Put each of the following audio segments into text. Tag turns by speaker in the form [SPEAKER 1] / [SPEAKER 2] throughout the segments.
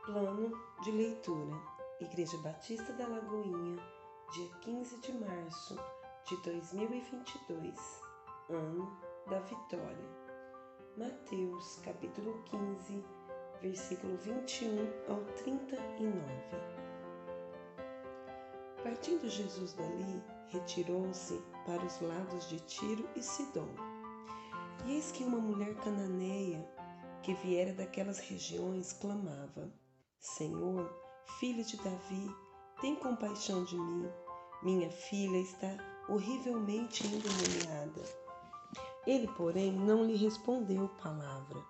[SPEAKER 1] Plano de leitura. Igreja Batista da Lagoinha, dia 15 de março de 2022, ano da vitória. Mateus, capítulo 15, versículo 21 ao 39. Partindo Jesus dali, retirou-se para os lados de Tiro e Sidom. E eis que uma mulher cananeia, que viera daquelas regiões, clamava: Senhor, filho de Davi, tem compaixão de mim. Minha filha está horrivelmente endemoniada. Ele, porém, não lhe respondeu palavra.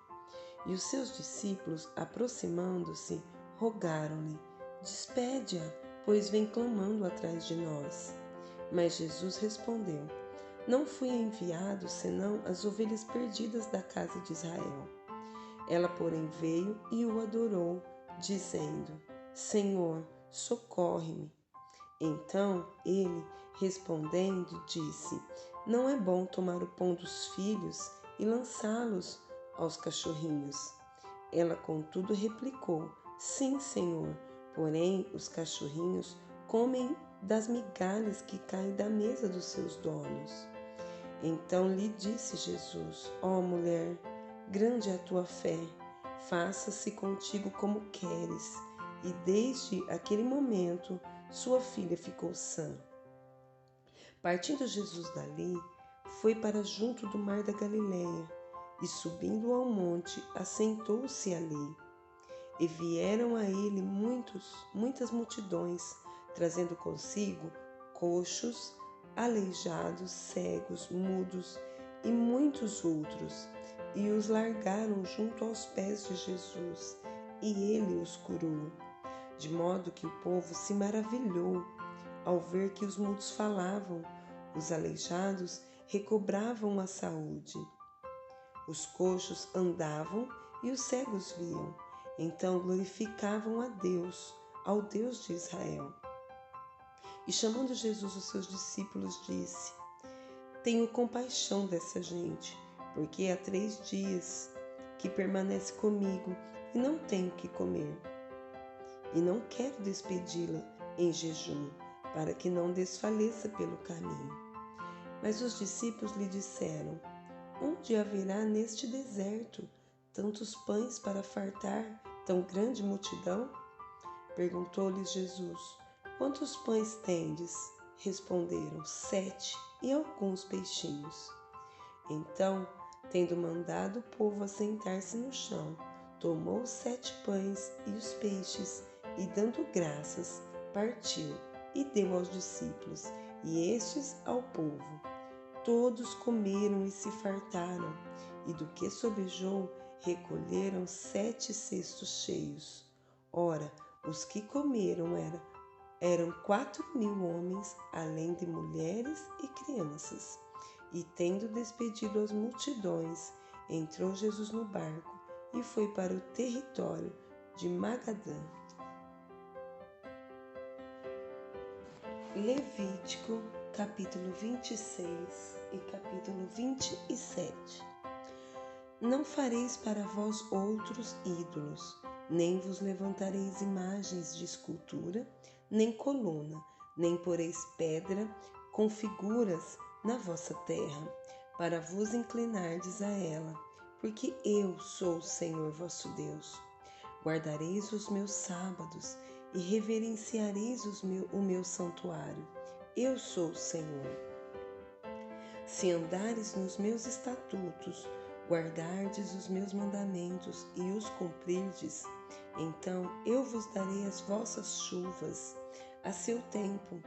[SPEAKER 1] E os seus discípulos, aproximando-se, rogaram-lhe: Despede-a, pois vem clamando atrás de nós. Mas Jesus respondeu: Não fui enviado senão as ovelhas perdidas da casa de Israel. Ela, porém, veio e o adorou, dizendo: Senhor, socorre-me. Então ele, respondendo, disse: Não é bom tomar o pão dos filhos e lançá-los aos cachorrinhos. Ela, contudo, replicou: Sim, Senhor, porém os cachorrinhos comem das migalhas que caem da mesa dos seus donos. Então lhe disse Jesus: Ó mulher, grande é a tua fé, faça-se contigo como queres. E desde aquele momento, sua filha ficou sã. Partindo Jesus dali, foi para junto do mar da Galileia, e subindo ao monte, assentou-se ali. E vieram a ele muitas multidões, trazendo consigo coxos, aleijados, cegos, mudos e muitos outros, e os largaram junto aos pés de Jesus, e ele os curou. De modo que o povo se maravilhou ao ver que os mudos falavam, os aleijados recobravam a saúde, os coxos andavam e os cegos viam. Então glorificavam a Deus, ao Deus de Israel. E chamando Jesus os seus discípulos, disse: Tenho compaixão dessa gente, porque há 3 dias que permanece comigo e não tenho o que comer. E não quero despedi-la em jejum, para que não desfaleça pelo caminho. Mas os discípulos lhe disseram: Onde haverá neste deserto tantos pães para fartar tão grande multidão? Perguntou-lhes Jesus: Quantos pães tendes? Responderam: 7, e alguns peixinhos. Então, tendo mandado o povo assentar-se no chão, tomou os 7 pães e os peixes, e dando graças, partiu e deu aos discípulos, e estes ao povo. Todos comeram e se fartaram, e do que sobejou, recolheram 7 cestos cheios. Ora, os que comeram eram 4.000 homens, além de mulheres e crianças. E tendo despedido as multidões, entrou Jesus no barco e foi para o território de Magadã. Levítico, capítulo 26 e capítulo 27. Não fareis para vós outros ídolos, nem vos levantareis imagens de escultura, nem coluna, nem poreis pedra com figuras na vossa terra, para vos inclinardes a ela, porque eu sou o Senhor vosso Deus. Guardareis os meus sábados e reverenciareis o meu santuário. Eu sou o Senhor. Se andares nos meus estatutos, guardardes os meus mandamentos e os cumprirdes, então eu vos darei as vossas chuvas a seu tempo,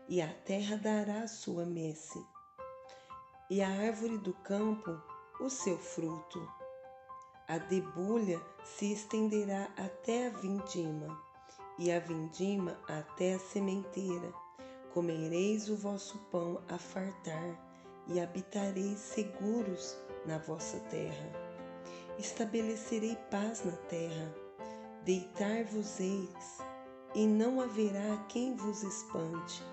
[SPEAKER 1] e a terra dará a sua messe, e a árvore do campo o seu fruto. A debulha se estenderá até a vindima, e a vindima até a sementeira. Comereis o vosso pão a fartar, e habitareis seguros na vossa terra. Estabelecerei paz na terra, deitar-vos-eis, e não haverá quem vos espante.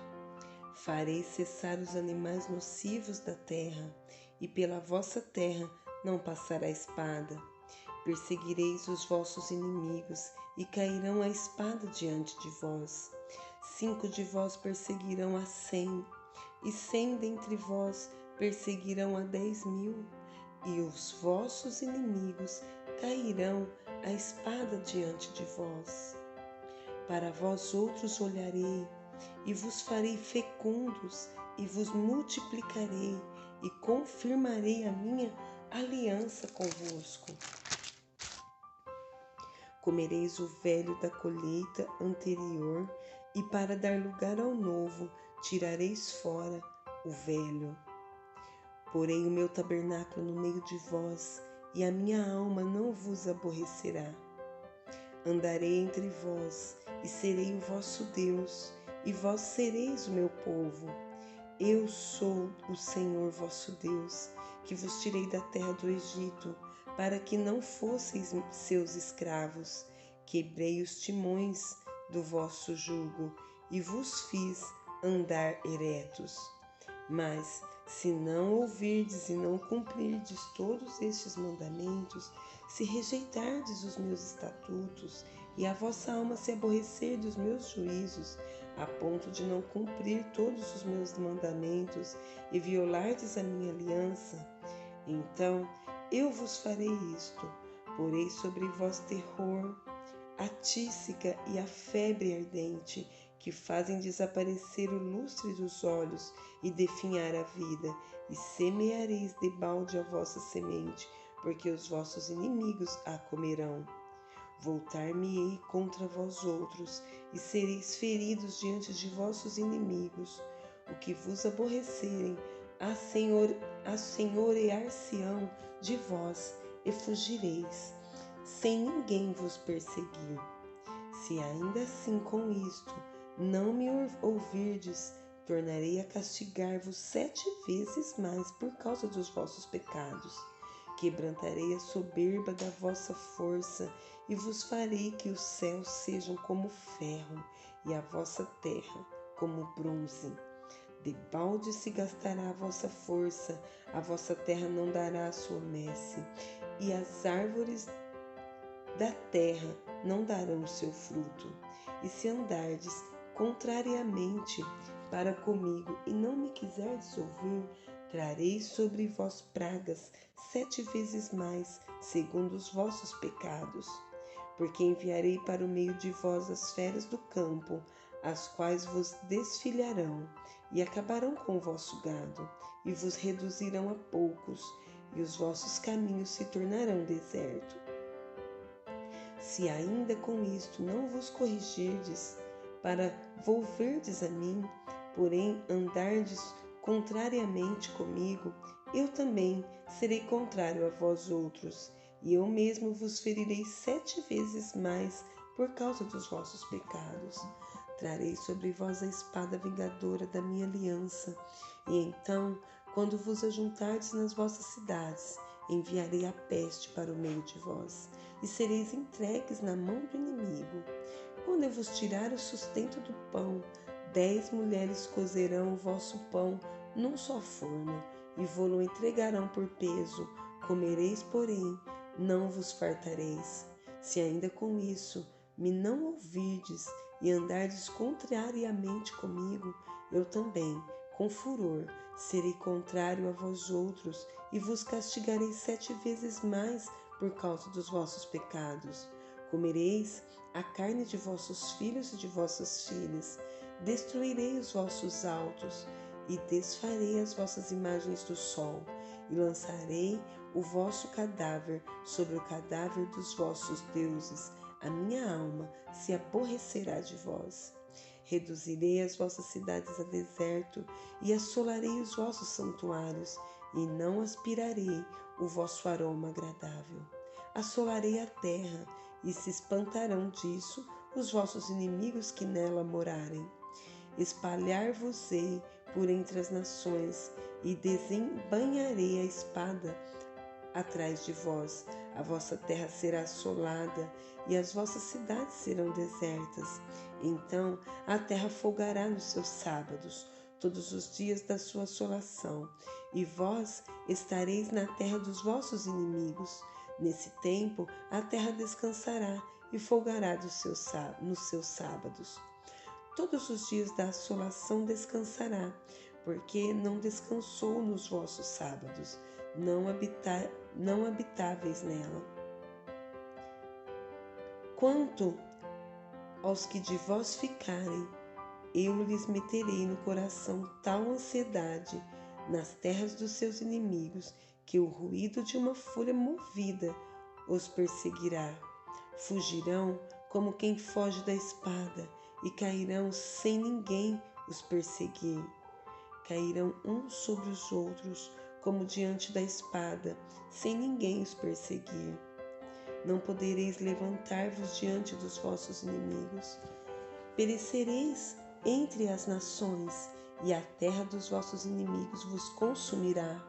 [SPEAKER 1] Farei cessar os animais nocivos da terra, e pela vossa terra não passará espada. Perseguireis os vossos inimigos, e cairão a espada diante de vós. 5 de vós perseguirão a 100, e 100 dentre vós perseguirão a 10.000, e os vossos inimigos cairão a espada diante de vós. Para vós outros olharei, e vos farei fecundos, e vos multiplicarei, e confirmarei a minha aliança convosco. Comereis o velho da colheita anterior, e para dar lugar ao novo, tirareis fora o velho. Porei o meu tabernáculo no meio de vós, e a minha alma não vos aborrecerá. Andarei entre vós, e serei o vosso Deus, e vós sereis o meu povo. Eu sou o Senhor vosso Deus, que vos tirei da terra do Egito, para que não fosseis seus escravos. Quebrei os timões do vosso jugo, e vos fiz andar eretos. Mas, se não ouvirdes e não cumprirdes todos estes mandamentos, se rejeitardes os meus estatutos, e a vossa alma se aborrecer dos meus juízos, a ponto de não cumprir todos os meus mandamentos e violardes a minha aliança, então eu vos farei isto: porei sobre vós terror, a tísica e a febre ardente, que fazem desaparecer o lustre dos olhos e definhar a vida, e semeareis debalde a vossa semente, porque os vossos inimigos a comerão. Voltar-me-ei contra vós outros, e sereis feridos diante de vossos inimigos. O que vos aborrecerem, assenhorear-se-ão de vós, e fugireis, sem ninguém vos perseguir. Se ainda assim com isto não me ouvirdes, tornarei a castigar-vos 7 vezes mais por causa dos vossos pecados. Quebrantarei a soberba da vossa força, e vos farei que os céus sejam como ferro, e a vossa terra como bronze. Debalde se gastará a vossa força, a vossa terra não dará a sua messe, e as árvores da terra não darão o seu fruto. E se andardes contrariamente para comigo, e não me quiserdes ouvir, trarei sobre vós pragas 7 vezes mais, segundo os vossos pecados. Porque enviarei para o meio de vós as feras do campo, as quais vos desfilharão, e acabarão com o vosso gado, e vos reduzirão a poucos, e os vossos caminhos se tornarão deserto. Se ainda com isto não vos corrigirdes, para volverdes a mim, porém andardes contrariamente comigo, eu também serei contrário a vós outros, e eu mesmo vos ferirei 7 vezes mais por causa dos vossos pecados. Trarei sobre vós a espada vingadora da minha aliança, e então, quando vos ajuntardes nas vossas cidades, enviarei a peste para o meio de vós, e sereis entregues na mão do inimigo. Quando eu vos tirar o sustento do pão, 10 mulheres cozerão o vosso pão num só forno, e vô-lo entregarão por peso. Comereis, porém, não vos fartareis. Se ainda com isso me não ouvirdes e andardes contrariamente comigo, eu também, com furor, serei contrário a vós outros, e vos castigarei 7 vezes mais por causa dos vossos pecados. Comereis a carne de vossos filhos e de vossas filhas, destruirei os vossos altos, e desfarei as vossas imagens do sol, e lançarei o vosso cadáver sobre o cadáver dos vossos deuses. A minha alma se aborrecerá de vós. Reduzirei as vossas cidades a deserto, e assolarei os vossos santuários, e não aspirarei o vosso aroma agradável. Assolarei a terra, e se espantarão disso os vossos inimigos que nela morarem. Espalhar-vos-ei por entre as nações, e desembainharei a espada atrás de vós. A vossa terra será assolada, e as vossas cidades serão desertas. Então a terra folgará nos seus sábados, todos os dias da sua assolação, e vós estareis na terra dos vossos inimigos. Nesse tempo, a terra descansará e folgará nos seus sábados. Todos os dias da assolação descansará, porque não descansou nos vossos sábados, não habitáveis nela. Quanto aos que de vós ficarem, eu lhes meterei no coração tal ansiedade nas terras dos seus inimigos, que o ruído de uma fúria movida os perseguirá. Fugirão como quem foge da espada, e cairão sem ninguém os perseguir. Cairão uns sobre os outros, como diante da espada, sem ninguém os perseguir. Não podereis levantar-vos diante dos vossos inimigos. Perecereis entre as nações, e a terra dos vossos inimigos vos consumirá.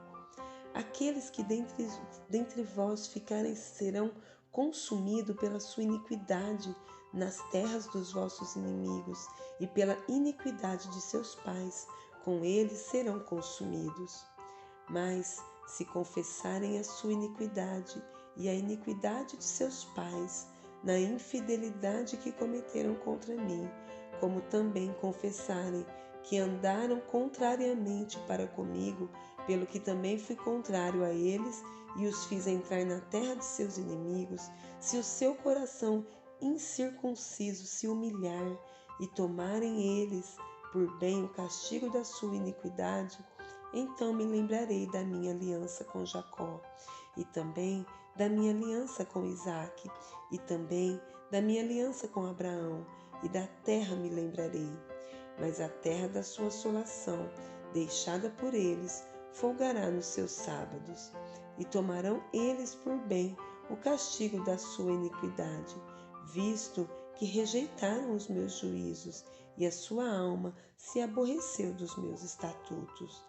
[SPEAKER 1] Aqueles que dentre vós ficarem serão consumidos pela sua iniquidade nas terras dos vossos inimigos, e pela iniquidade de seus pais, com eles serão consumidos. Mas se confessarem a sua iniquidade e a iniquidade de seus pais, na infidelidade que cometeram contra mim, como também confessarem que andaram contrariamente para comigo, pelo que também fui contrário a eles e os fiz entrar na terra de seus inimigos, se o seu coração incircunciso se humilhar e tomarem eles por bem o castigo da sua iniquidade, então me lembrarei da minha aliança com Jacó, e também da minha aliança com Isaque, e também da minha aliança com Abraão, e da terra me lembrarei. Mas a terra da sua assolação, deixada por eles, folgará nos seus sábados, e tomarão eles por bem o castigo da sua iniquidade, visto que rejeitaram os meus juízos, e a sua alma se aborreceu dos meus estatutos.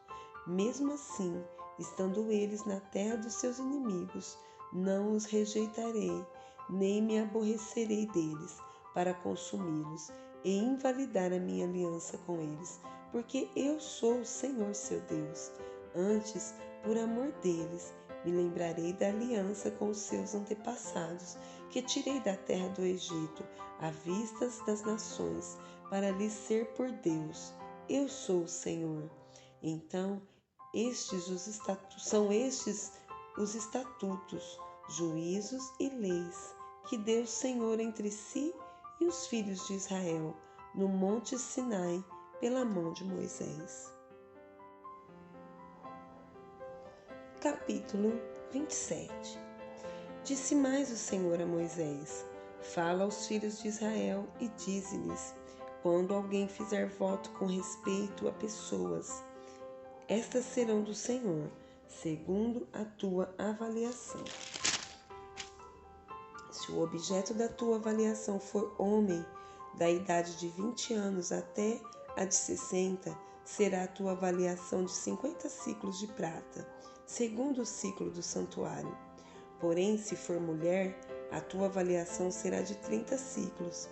[SPEAKER 1] Mesmo assim, estando eles na terra dos seus inimigos, não os rejeitarei, nem me aborrecerei deles, para consumi-los e invalidar a minha aliança com eles, porque eu sou o Senhor seu Deus. Antes, por amor deles, me lembrarei da aliança com os seus antepassados, que tirei da terra do Egito, à vista das nações, para lhes ser por Deus. Eu sou o Senhor. Então, são estes os estatutos, juízos e leis que deu o Senhor entre si e os filhos de Israel, no monte Sinai, pela mão de Moisés. Capítulo 27. Disse mais o Senhor a Moisés: Fala aos filhos de Israel e dize-lhes: quando alguém fizer voto com respeito a pessoas, estas serão do Senhor, segundo a tua avaliação. Se o objeto da tua avaliação for homem, da idade de 20 anos até a de 60, será a tua avaliação de 50 siclos de prata, segundo o ciclo do santuário. Porém, se for mulher, a tua avaliação será de 30 ciclos.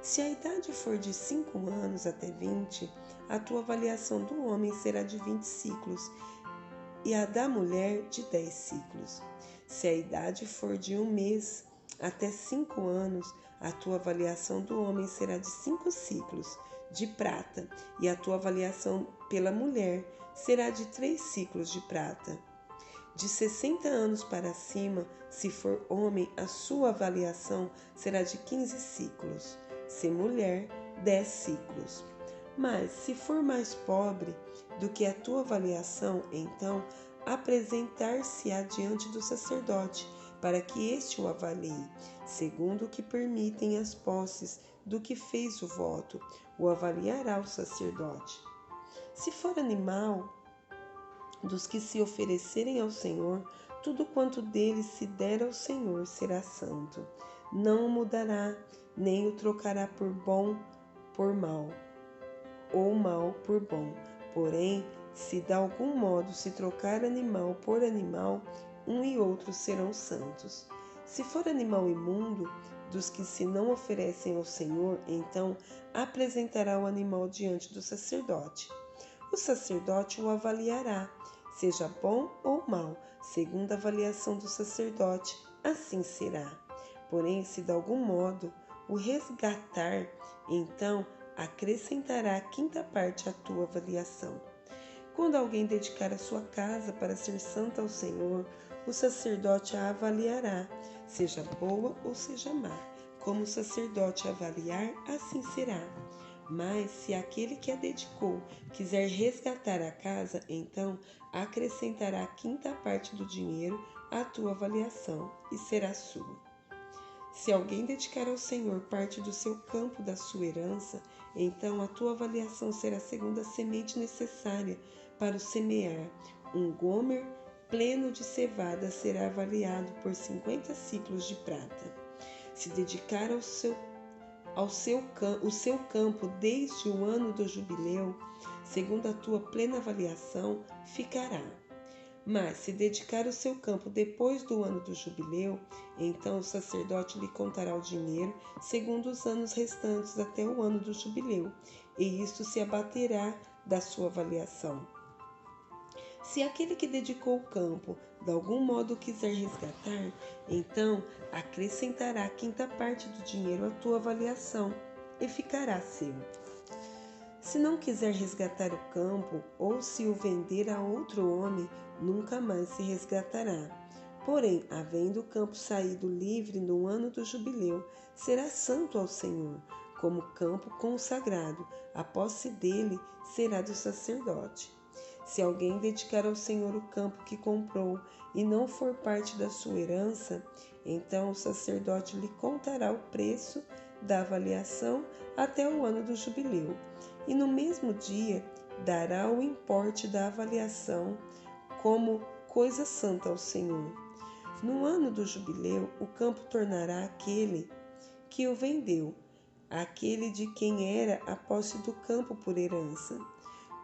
[SPEAKER 1] Se a idade for de 5 anos até 20, a tua avaliação do homem será de 20 ciclos, e a da mulher de 10 ciclos. Se a idade for de 1 mês até 5 anos, a tua avaliação do homem será de 5 ciclos de prata, e a tua avaliação pela mulher será de 3 ciclos de prata. De 60 anos para cima, se for homem, a sua avaliação será de 15 ciclos, se mulher, 10 ciclos. Mas, se for mais pobre do que a tua avaliação, então apresentar-se-á diante do sacerdote, para que este o avalie, segundo o que permitem as posses do que fez o voto, o avaliará o sacerdote. Se for animal dos que se oferecerem ao Senhor, tudo quanto dele se der ao Senhor será santo. Não o mudará, nem o trocará por bom por mal, ou mal por bom. Porém, se de algum modo se trocar animal por animal, um e outro serão santos. Se for animal imundo, dos que se não oferecem ao Senhor, então apresentará o animal diante do sacerdote. O sacerdote o avaliará, seja bom ou mau, segundo a avaliação do sacerdote, assim será. Porém, se de algum modo o resgatar, então acrescentará a quinta parte à tua avaliação. Quando alguém dedicar a sua casa para ser santa ao Senhor, o sacerdote a avaliará, seja boa ou seja má. Como o sacerdote avaliar, assim será. Mas se aquele que a dedicou quiser resgatar a casa, então acrescentará a quinta parte do dinheiro à tua avaliação e será sua. Se alguém dedicar ao Senhor parte do seu campo da sua herança, então a tua avaliação será segundo a semente necessária para o semear. Um gomer pleno de cevada será avaliado por 50 ciclos de prata. Se dedicar o seu campo desde o ano do jubileu, segundo a tua plena avaliação, ficará. Mas se dedicar o seu campo depois do ano do jubileu, então o sacerdote lhe contará o dinheiro segundo os anos restantes até o ano do jubileu, e isto se abaterá da sua avaliação. Se aquele que dedicou o campo de algum modo quiser resgatar, então acrescentará a quinta parte do dinheiro à tua avaliação e ficará seu. Se não quiser resgatar o campo, ou se o vender a outro homem, nunca mais se resgatará. Porém, havendo o campo saído livre no ano do jubileu, será santo ao Senhor, como campo consagrado. A posse dele será do sacerdote. Se alguém dedicar ao Senhor o campo que comprou e não for parte da sua herança, então o sacerdote lhe contará o preço da avaliação até o ano do jubileu, e no mesmo dia dará o importe da avaliação como coisa santa ao Senhor. No ano do jubileu, o campo tornará aquele que o vendeu, aquele de quem era a posse do campo por herança.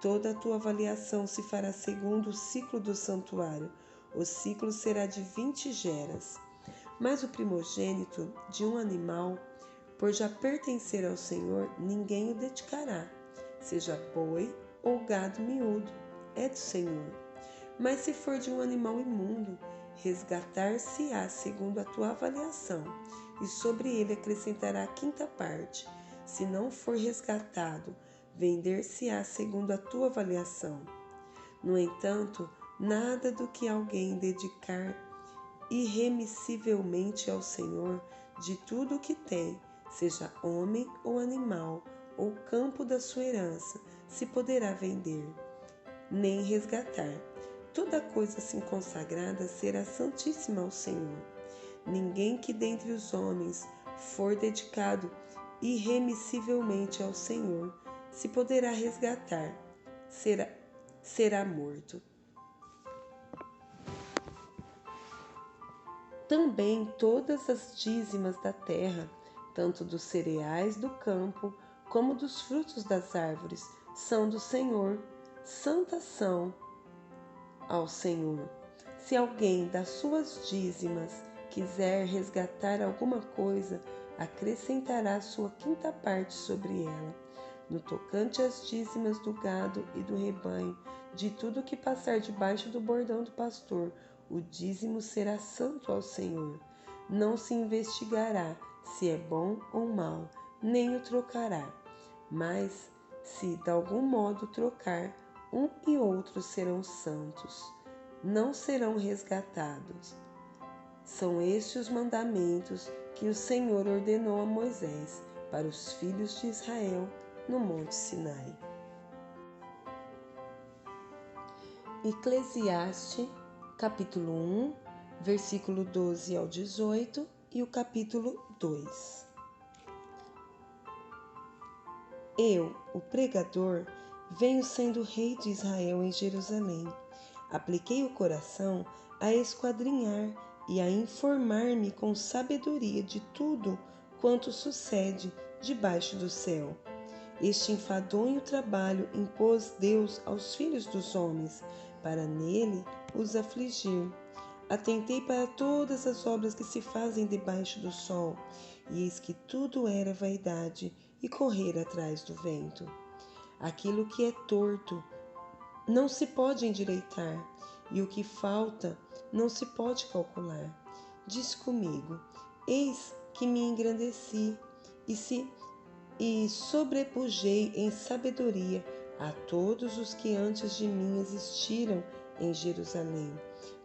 [SPEAKER 1] Toda a tua avaliação se fará segundo o ciclo do santuário. O ciclo será de 20 geras. Mas o primogênito de um animal, por já pertencer ao Senhor, ninguém o dedicará, seja boi ou gado miúdo, é do Senhor. Mas se for de um animal imundo, resgatar-se-á segundo a tua avaliação, e sobre ele acrescentará a quinta parte. Se não for resgatado, vender-se-á segundo a tua avaliação. No entanto, nada do que alguém dedicar irremissivelmente ao Senhor, de tudo o que tem, seja homem ou animal, ou campo da sua herança, se poderá vender, nem resgatar. Toda coisa assim consagrada será santíssima ao Senhor. Ninguém que dentre os homens for dedicado irremissivelmente ao Senhor, se poderá resgatar, será morto. Também todas as dízimas da terra, tanto dos cereais do campo, como dos frutos das árvores, são do Senhor, santas são ao Senhor. Se alguém das suas dízimas quiser resgatar alguma coisa, acrescentará sua quinta parte sobre ela. No tocante às dízimas do gado e do rebanho, de tudo que passar debaixo do bordão do pastor, o dízimo será santo ao Senhor. Não se investigará se é bom ou mau, nem o trocará. Mas, se de algum modo trocar, um e outro serão santos, não serão resgatados. São estes os mandamentos que o Senhor ordenou a Moisés para os filhos de Israel no Monte Sinai. Eclesiastes, capítulo 1, versículo 12 ao 18 e o capítulo 2. Eu, o pregador, venho sendo rei de Israel em Jerusalém. Apliquei o coração a esquadrinhar e a informar-me com sabedoria de tudo quanto sucede debaixo do céu. Este enfadonho trabalho impôs Deus aos filhos dos homens, para nele os afligir. Atentei para todas as obras que se fazem debaixo do sol, e eis que tudo era vaidade e correr atrás do vento. Aquilo que é torto não se pode endireitar, e o que falta não se pode calcular. disse comigo: Eis que me engrandeci e sobrepujei em sabedoria a todos os que antes de mim existiram em Jerusalém.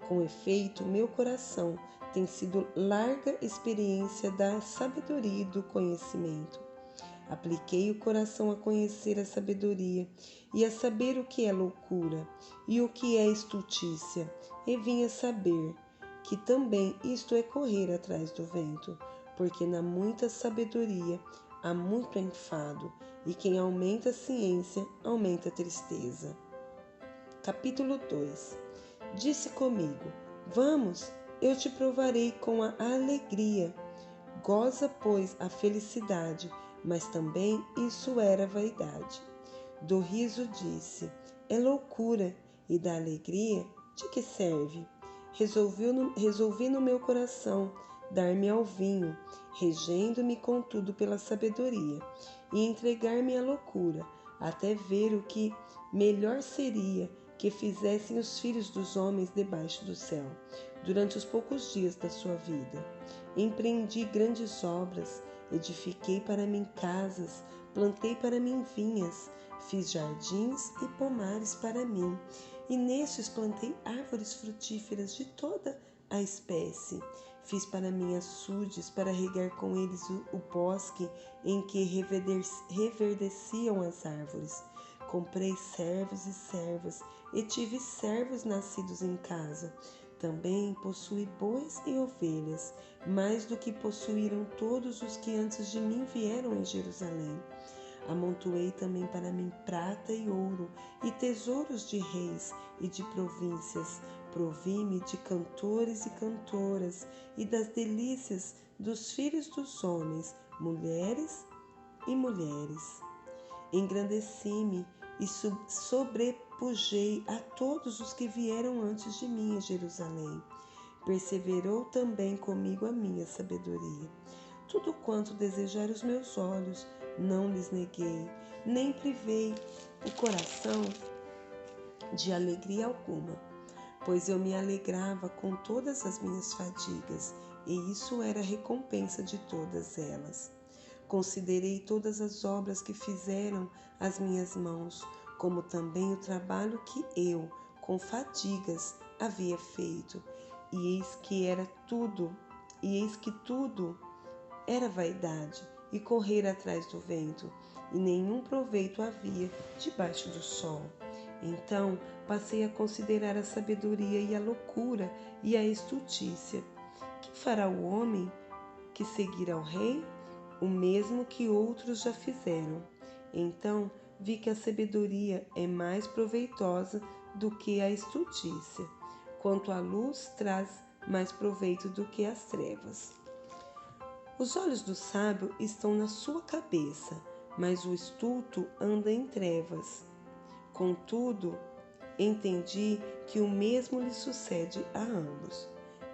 [SPEAKER 1] Com efeito, meu coração tem sido larga experiência da sabedoria e do conhecimento. Apliquei o coração a conhecer a sabedoria e a saber o que é loucura e o que é estultícia, e vim a saber que também isto é correr atrás do vento, porque na muita sabedoria há muito enfado, e quem aumenta a ciência aumenta a tristeza. Capítulo 2. Disse comigo: Vamos, eu te provarei com a alegria. Goza, pois, a felicidade, mas também isso era vaidade. Do riso disse: É loucura, e da alegria, de que serve? Resolvi no meu coração dar-me ao vinho, regendo-me contudo pela sabedoria, e entregar-me à loucura, até ver o que melhor seria que fizessem os filhos dos homens debaixo do céu, durante os poucos dias da sua vida. Empreendi grandes obras, edifiquei para mim casas, plantei para mim vinhas, fiz jardins e pomares para mim, e nestes plantei árvores frutíferas de toda a espécie. Fiz para mim açudes para regar com eles o bosque em que reverdeciam as árvores. Comprei servos e servas, e tive servos nascidos em casa. Também possuí bois e ovelhas, mais do que possuíram todos os que antes de mim vieram em Jerusalém. Amontoei também para mim prata e ouro, e tesouros de reis e de províncias. Provi-me de cantores e cantoras, e das delícias dos filhos dos homens, mulheres e mulheres. Engrandeci-me e sobrepujei a todos os que vieram antes de mim em Jerusalém. Perseverou também comigo a minha sabedoria. Tudo quanto desejar os meus olhos, não lhes neguei, nem privei o coração de alegria alguma, pois eu me alegrava com todas as minhas fadigas, e isso era a recompensa de todas elas. Considerei todas as obras que fizeram as minhas mãos, como também o trabalho que eu, com fadigas, havia feito, e eis que tudo era vaidade e correr atrás do vento, e nenhum proveito havia debaixo do sol. Então passei a considerar a sabedoria e a loucura e a estultícia. Que fará o homem que seguir ao rei? O mesmo que outros já fizeram. Então vi que a sabedoria é mais proveitosa do que a estultícia, quanto a luz traz mais proveito do que as trevas. Os olhos do sábio estão na sua cabeça, mas o estulto anda em trevas. Contudo, entendi que o mesmo lhe sucede a ambos.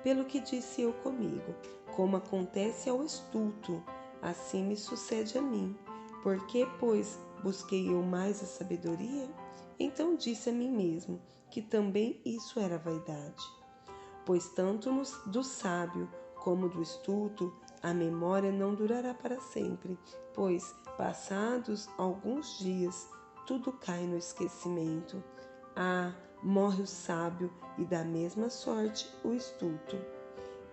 [SPEAKER 1] Pelo que disse eu comigo: como acontece ao estulto, assim me sucede a mim. Por que, pois, busquei eu mais a sabedoria? Então disse a mim mesmo que também isso era vaidade. Pois tanto do sábio como do estulto a memória não durará para sempre, pois, passados alguns dias, tudo cai no esquecimento. Morre o sábio, e da mesma sorte o estulto.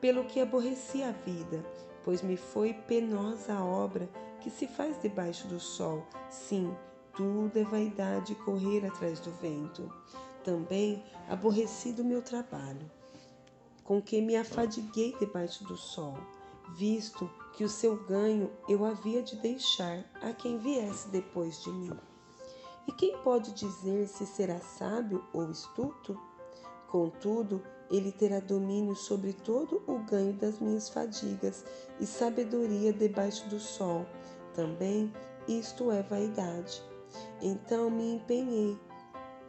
[SPEAKER 1] Pelo que aborreci a vida, pois me foi penosa a obra que se faz debaixo do sol. Sim, tudo é vaidade correr atrás do vento. Também aborreci do meu trabalho, com que me afadiguei debaixo do sol, visto que o seu ganho eu havia de deixar a quem viesse depois de mim. E quem pode dizer se será sábio ou estulto? Contudo, ele terá domínio sobre todo o ganho das minhas fadigas e sabedoria debaixo do sol. Também isto é vaidade. Então me empenhei,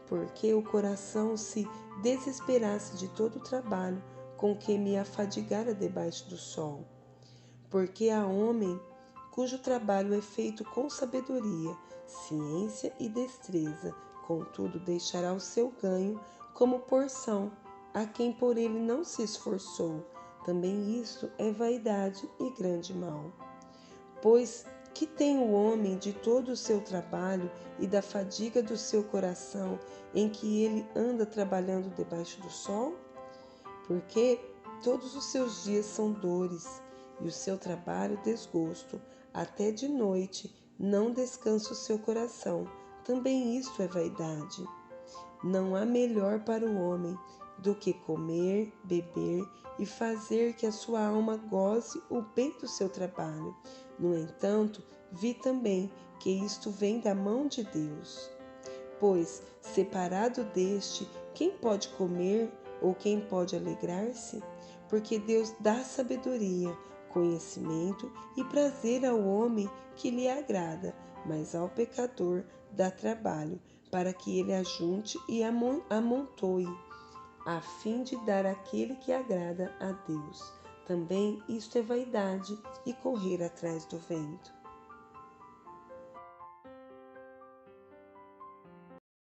[SPEAKER 1] porque o coração se desesperasse de todo o trabalho com que me afadigara debaixo do sol. Porque há homem cujo trabalho é feito com sabedoria, ciência e destreza, contudo deixará o seu ganho como porção a quem por ele não se esforçou. também isto é vaidade e grande mal. Pois que tem o homem de todo o seu trabalho e da fadiga do seu coração, em que ele anda trabalhando debaixo do sol? Porque todos os seus dias são dores, e o seu trabalho desgosto. Até de noite não descansa o seu coração. Também isto é vaidade. Não há melhor para o homem do que comer, beber e fazer que a sua alma goze o bem do seu trabalho. No entanto, vi também que isto vem da mão de Deus. Pois, separado deste, quem pode comer ou quem pode alegrar-se? Porque Deus dá sabedoria, conhecimento e prazer ao homem que lhe agrada, mas ao pecador dá trabalho, para que ele ajunte e amontoe, a fim de dar àquele que agrada a Deus. Também isto é vaidade e correr atrás do vento.